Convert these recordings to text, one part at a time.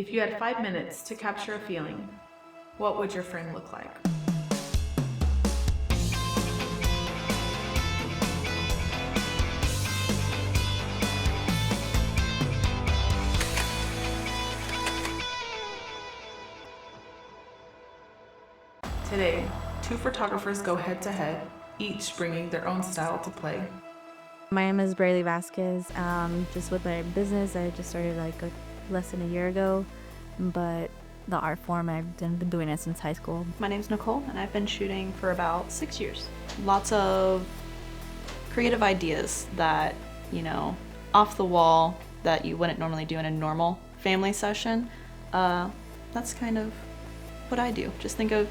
If you had 5 minutes to capture a feeling, what would your frame look like? Today, two photographers go head to head, each bringing their own style to play. My name is Braylee Vasquez. Just with my business, I just started less than a year ago, but the art form, I've been doing it since high school. My name's Nicole, and I've been shooting for about 6 years. Lots of creative ideas that, off the wall that you wouldn't normally do in a normal family session. That's kind of what I do. Just think of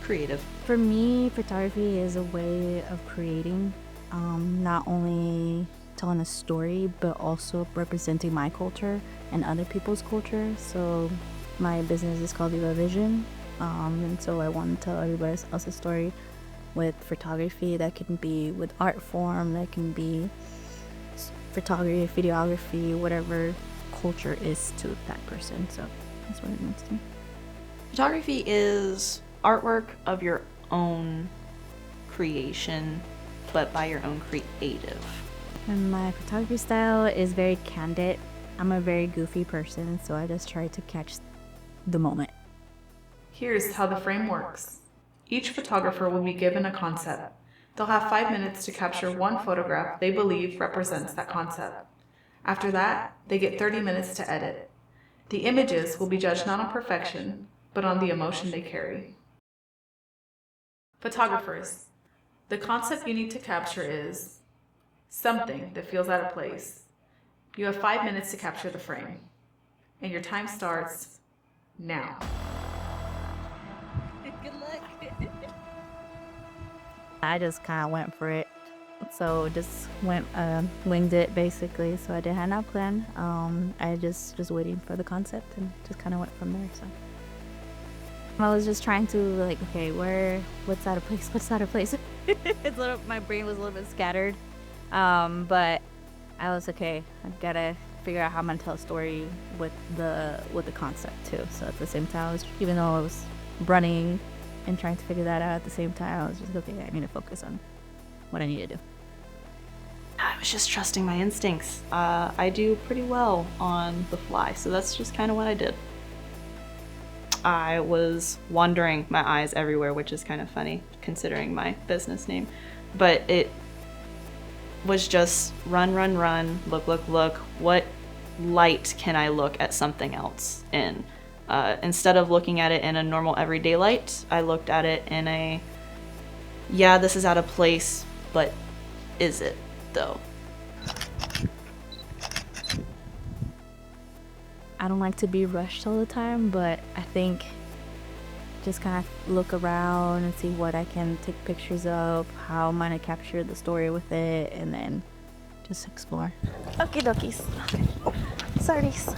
creative. For me, photography is a way of creating, not only telling a story, but also representing my culture and other people's culture. So my business is called Viva Vision, and so I want to tell everybody else's story with photography. That can be with art form, that can be photography, videography, whatever culture is to that person. So that's what it means to me. Photography is artwork of your own creation, but by your own creative. And my photography style is very candid. I'm a very goofy person, so I just try to catch the moment. Here's how the frame works. Each photographer will be given a concept. They'll have 5 minutes to capture one photograph they believe represents that concept. After that, they get 30 minutes to edit. The images will be judged not on perfection, but on the emotion they carry. Photographers, the concept you need to capture is something that feels out of place. You have 5 minutes to capture the frame, and your time starts now. Good luck. I just kind of went for it. So just winged it basically. So I didn't have no plan. I just waiting for the concept and just kind of went from there. So I was just trying to what's out of place? What's out of place? My brain was a little bit scattered. But I was okay. I've got to figure out how I'm gonna tell a story with the concept too. So at the same time, even though I was running and trying to figure that out at the same time, I was just okay. I need to focus on what I need to do. I was just trusting my instincts. I do pretty well on the fly, so that's just kind of what I did. I was wandering my eyes everywhere, which is kind of funny considering my business name, but it was just run, look. What light can I look at something else in? Instead of looking at it in a normal everyday light, I looked at it in this is out of place, but is it though? I don't like to be rushed all the time, but I think just kind of look around and see what I can take pictures of, how I'm gonna capture the story with it, and then just explore. Okie dokies. Oh, sorries.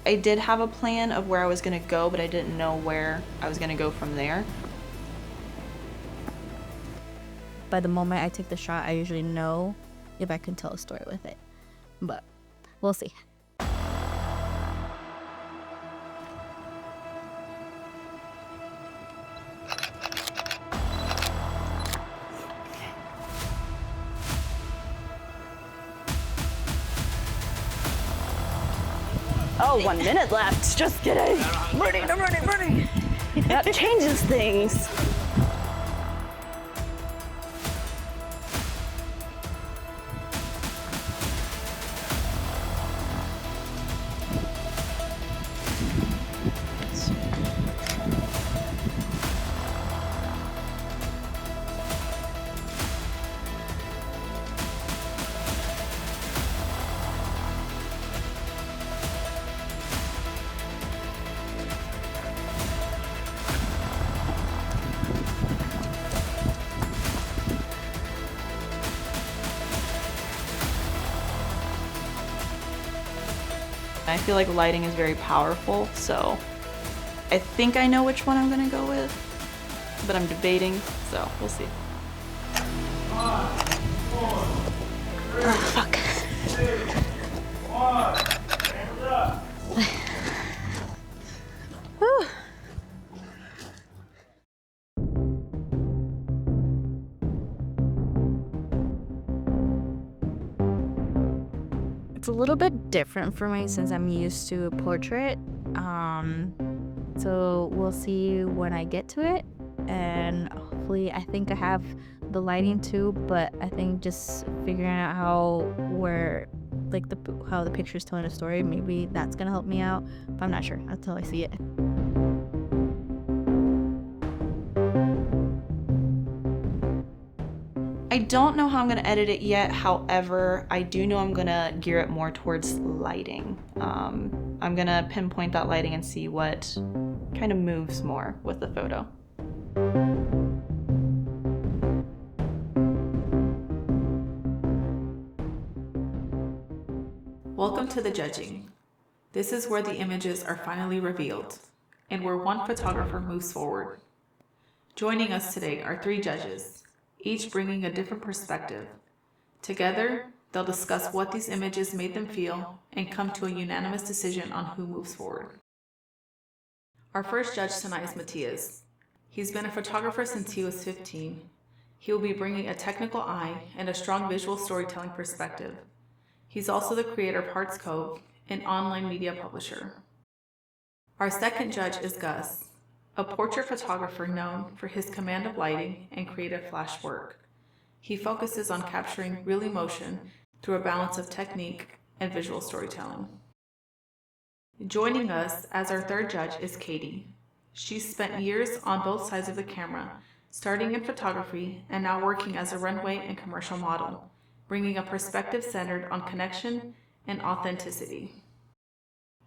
I did have a plan of where I was gonna go, but I didn't know where I was gonna go from there. By the moment I take the shot, I usually know if I can tell a story with it, but we'll see. Oh, 1 minute left. Just kidding. I'm running. That changes things. I feel like lighting is very powerful, so I think I know which one I'm gonna go with. but I'm debating, so we'll see. Fuck. Whew. It's a little bit different for me since I'm used to a portrait. So we'll see when I get to it, and hopefully I think I have the lighting too, but I think just figuring out how the picture's telling a story, maybe that's gonna help me out, but I'm not sure until I see it. I don't know how I'm gonna edit it yet. However, I do know I'm gonna gear it more towards lighting. I'm gonna pinpoint that lighting and see what kind of moves more with the photo. Welcome to the judging. This is where the images are finally revealed, and where one photographer moves forward. Joining us today are 3 judges, each bringing a different perspective. Together, they'll discuss what these images made them feel and come to a unanimous decision on who moves forward. Our first judge tonight is Matthias. He's been a photographer since he was 15. He will be bringing a technical eye and a strong visual storytelling perspective. He's also the creator of Hearts Cove, an online media publisher. Our second judge is Gus, a portrait photographer known for his command of lighting and creative flash work. He focuses on capturing real emotion through a balance of technique and visual storytelling. Joining us as our third judge is Katie. She's spent years on both sides of the camera, starting in photography and now working as a runway and commercial model, bringing a perspective centered on connection and authenticity.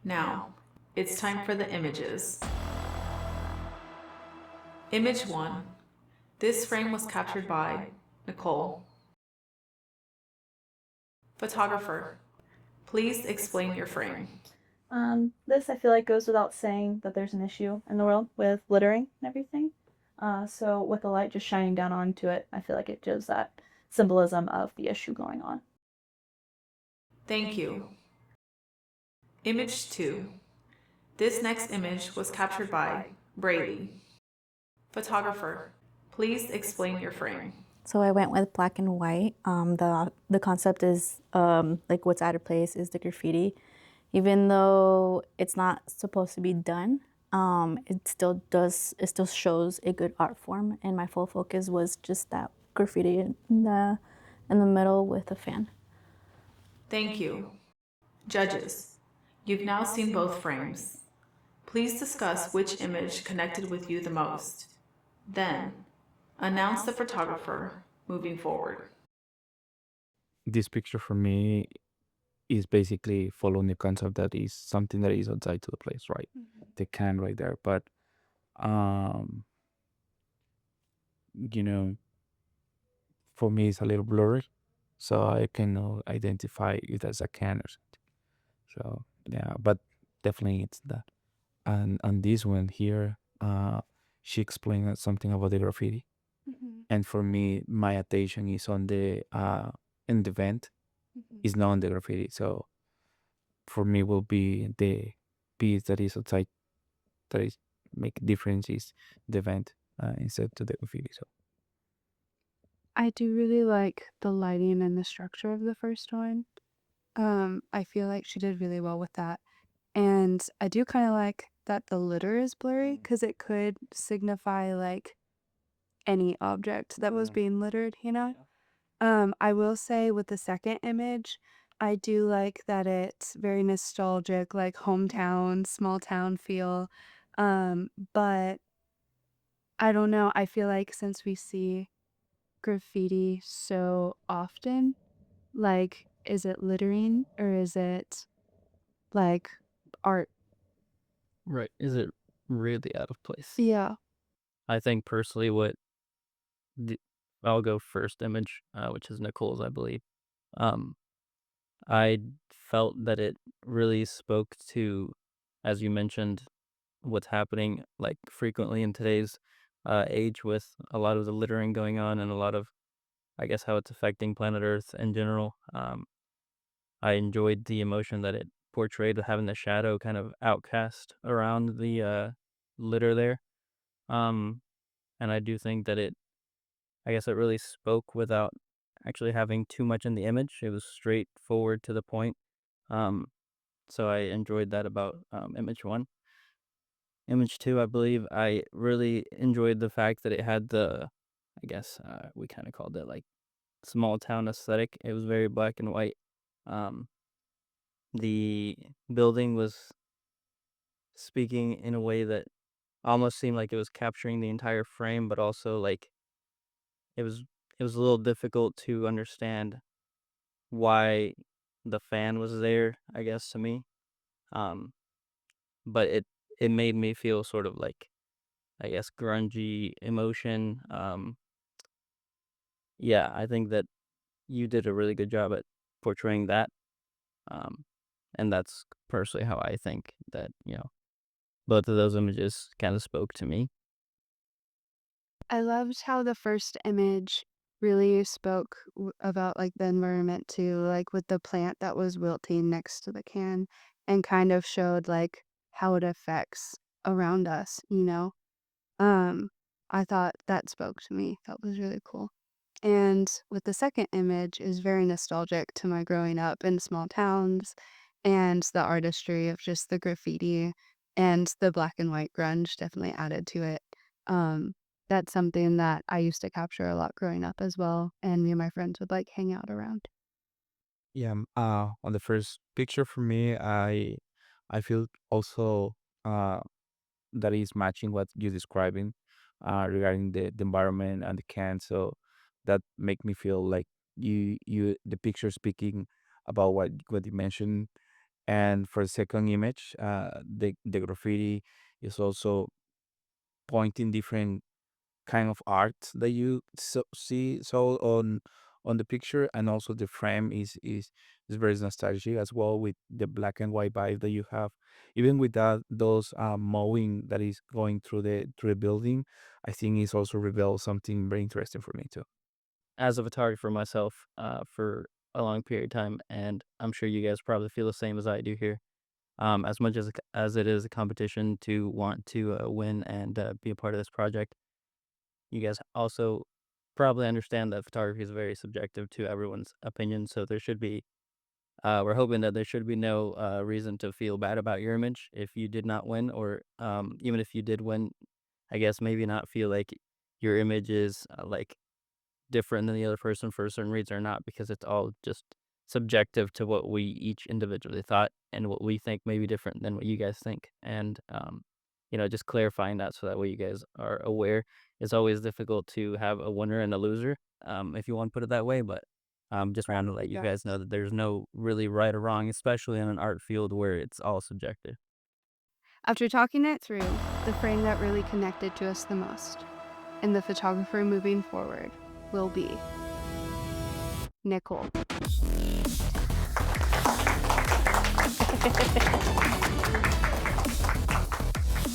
Now, it's time for the images. Image 1. This frame was captured by Nicole. Photographer, please explain your frame. This I feel like goes without saying that there's an issue in the world with littering and everything. So with the light just shining down onto it, I feel like it gives that symbolism of the issue going on. Thank you. Image 2. This next image was captured by Braylee. Photographer, please explain your frame. So I went with black and white. The concept is like what's out of place is the graffiti. Even though it's not supposed to be done, it still shows a good art form, and my full focus was just that graffiti in the middle with a fan. Thank you. Judges, you've now seen both frames. Please discuss which image connected with you the most. Then, announce the photographer moving forward. This picture for me is basically following the concept that is something that is outside to the place, right? The can right there, but you know, for me it's a little blurry, so I cannot identify it as a can or something. So yeah, but definitely it's that. And on this one here, she explained something about the graffiti, and for me, my attention is on the in the vent, is not on the graffiti. So for me, will be the piece that is outside that is make difference is the vent instead to the graffiti. So I do really like the lighting and the structure of the first one. I feel like she did really well with that. And I do kind of like that the litter is blurry because it could signify like any object that was being littered, you know? I will say with the second image, I do like that it's very nostalgic, like hometown, small town feel. But I don't know. I feel like since we see graffiti so often, like, is it littering or is it like art? Right. Is it really out of place? Yeah. I think personally, what I'll go first image, which is Nicole's, I believe. Um, I felt that it really spoke to, as you mentioned, what's happening like frequently in today's age with a lot of the littering going on and a lot of, I guess, how it's affecting planet Earth in general. I enjoyed the emotion that it portrayed with having the shadow kind of outcast around the litter there. Um, and I do think that I guess it really spoke without actually having too much in the image. It was straightforward to the point. Um, so I enjoyed that about image one. Image two, I believe, I really enjoyed the fact that it had I guess we kind of called it like small town aesthetic. It was very black and white. Um, the building was speaking in a way that almost seemed like it was capturing the entire frame, but also like it was it was a little difficult to understand why the fan was there, I guess, to me. Um, but it made me feel sort of like, I guess, grungy emotion. Yeah, I think that you did a really good job at portraying that. Um, and that's personally how I think that, both of those images kind of spoke to me. I loved how the first image really spoke about like the environment too, like with the plant that was wilting next to the can and kind of showed like how it affects around us, you know? Um, I thought that spoke to me. That was really cool. And with the second image is very nostalgic to my growing up in small towns and the artistry of just the graffiti and the black and white grunge definitely added to it. That's something that I used to capture a lot growing up as well, and me and my friends would like hang out around. Yeah, on the first picture for me, I feel also uh that is matching what you're describing regarding the environment and the can. So that make me feel like the picture speaking about what you mentioned. And for the second image, the graffiti is also pointing different kind of art that you see on the picture, and also the frame is very nostalgic as well with the black and white vibe that you have. Even with that, those mowing that is going through the building, I think is also reveals something very interesting for me too. As a photographer myself, for a long period of time, and I'm sure you guys probably feel the same as I do here. As much as it is a competition to want to win and be a part of this project, you guys also probably understand that photography is very subjective to everyone's opinion. So we're hoping that there should be no reason to feel bad about your image if you did not win, or even if you did win, I guess maybe not feel like your image is like different than the other person for a certain reason or not, because it's all just subjective to what we each individually thought, and what we think may be different than what you guys think. And just clarifying that so that way you guys are aware. It's always difficult to have a winner and a loser, if you want to put it that way, but just around to let you guys know that there's no really right or wrong, especially in an art field where it's all subjective. After talking it through, the frame that really connected to us the most and the photographer moving forward will be Nicole.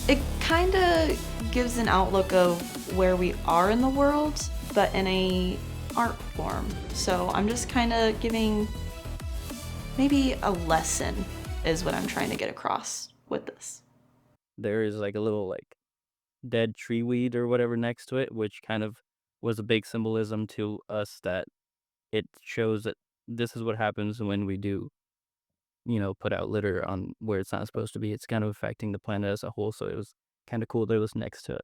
It kind of gives an outlook of where we are in the world, but in a art form. So I'm just kind of giving maybe a lesson is what I'm trying to get across with this. There is like a little like dead tree weed or whatever next to it, which kind of was a big symbolism to us that it shows that this is what happens when we do, put out litter on where it's not supposed to be. It's kind of affecting the planet as a whole. So it was kind of cool that it was next to it.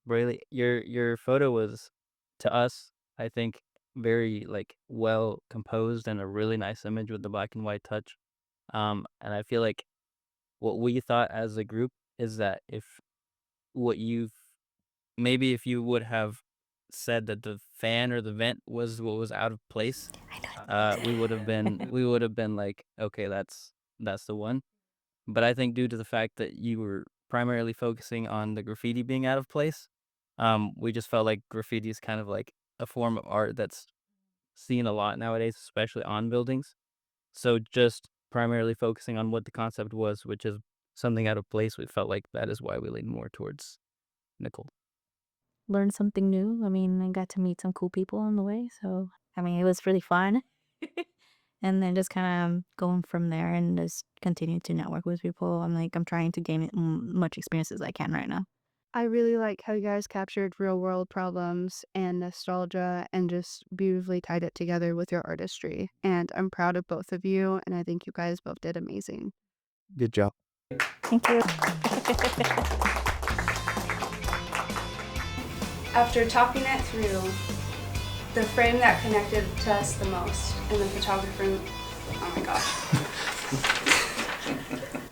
Braylee, your photo was, to us, I think, very like well composed and a really nice image with the black and white touch. And I feel like what we thought as a group is that what you've maybe if you would have said that the fan or the vent was what was out of place, we would have been like, okay, that's the one. But I think due to the fact that you were primarily focusing on the graffiti being out of place, we just felt like graffiti is kind of like a form of art that's seen a lot nowadays, especially on buildings. So just primarily focusing on what the concept was, which is something out of place, we felt like that is why we lean more towards Nicole. learn something new. I mean, I got to meet some cool people on the way, so I mean, it was really fun. And then just kind of going from there and just continue to network with people. I'm trying to gain much experience as I can right now. I really like how you guys captured real world problems and nostalgia and just beautifully tied it together with your artistry. And I'm proud of both of you, and I think you guys both did amazing. Good job. Thank you. After talking it through, the frame that connected to us the most and the photographer, oh my gosh.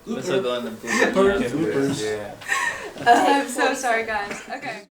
This will go in the I'm so sorry, guys. Okay.